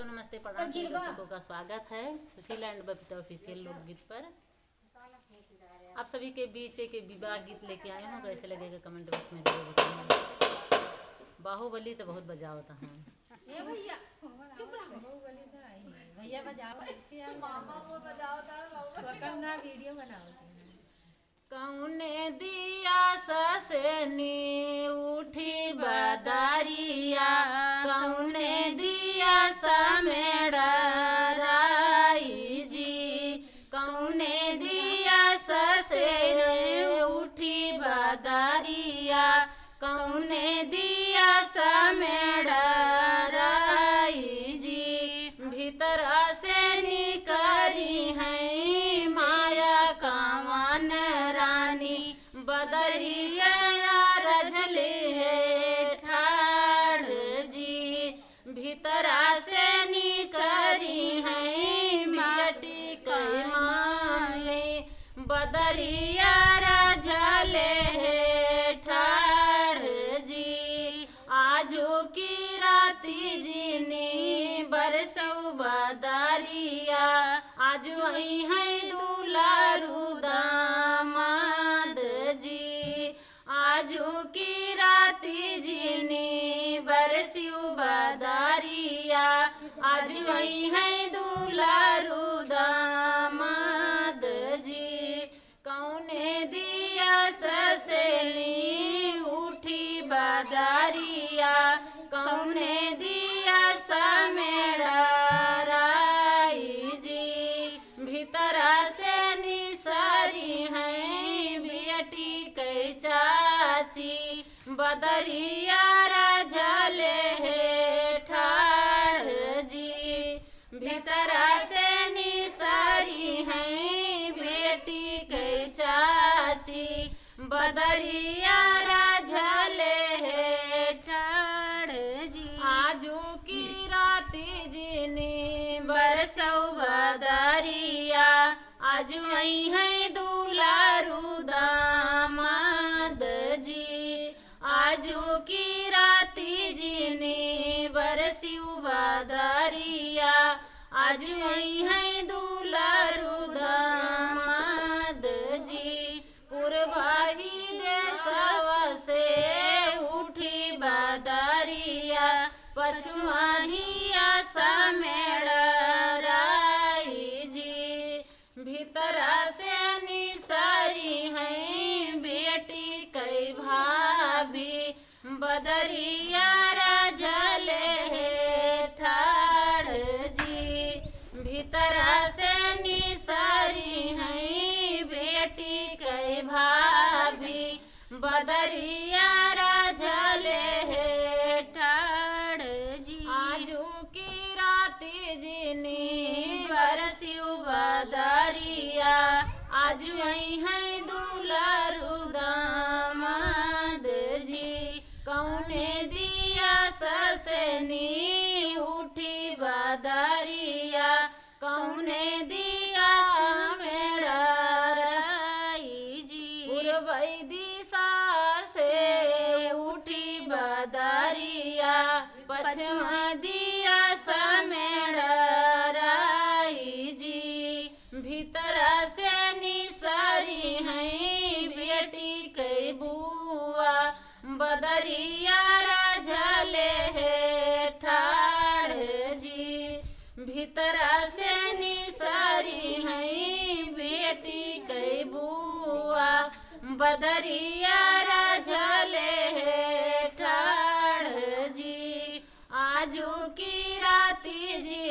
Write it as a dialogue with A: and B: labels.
A: दोस्तों नमस्ते, प्रणाम सभी दर्शकों का स्वागत है सुशीला एंड बबीता ऑफिशियल लोकगीत पर। आप सभी के बीच एक विवाह गीत लेके आए हूँ, कैसे लगेगा कमेंट बॉक्स में जरूर बताइए। बाहुबली तो बहुत बजाओ था हम
B: भैया चुप रहो। भैया बजाओ वीडियो बनाओ।
A: कौने दिया ससनी उठी बदरिया, कौने दिया समेड़ा राई जी, कौने दिया ससनी उठी बदरिया, कौने दिया समेड़ा राई जी, भीतर से निकली है माया कावन रानी, बदरिया रजले है ठाड़ जी, भीतरा से निकली है माटी के माए, बदरिया रजले है ठाड़ जी, आजो की राती जीनी बरसौ बदरिया, आज वही है दुलारू दामाद जी, आजो की राती जीनी बरसौ बदरिया, आज वही है दुलारू दामाद जी, कौने दिया ससेली उठी बदरिया, कौने दिया समेड़ा राई जी, भीतरा से निसारी है बेटी के चाची, बदरिया रजले है ठाड़ जी, भीतरा से निसारी है बेटी के चाची, बदरिया रजले है ठाड़ जी, आजू की राती जीनी बरसौ बदरिया, आज वही है दुलारू दामाद जी, आजू की राती जीनी बरसौ बदरिया, आज वही है दुलारू दामाद जी, पुरवाही देशवा से उठी बदरिया, पछुआनिया समेड़ा राई जी, भीतरा से निसारी है बेटी कई भाभी, बदरिया रजले है ठाड़ जी, भीतरा से निसारी है बेटी कई भाभी, बदरिया रजले है ठाड़ जी, आजू की राती जीनी बरसौ बदरिया, आज वही है दुलारू दामाद जी, कौने दिया ससनी उठी बदरिया, कौने दिया मेरा राई जी, पुरबई दिशा से उठी बदरिया, पछवा दिया समेड़ा राई जी, भीतरा से निसारी है बेटी के बुआ, बदरिया रजले है ठाड़ जी, भीतरा से निसारी है बेटी के बुआ, बदरिया रजले है ठाड़ जी, आजू की राती जी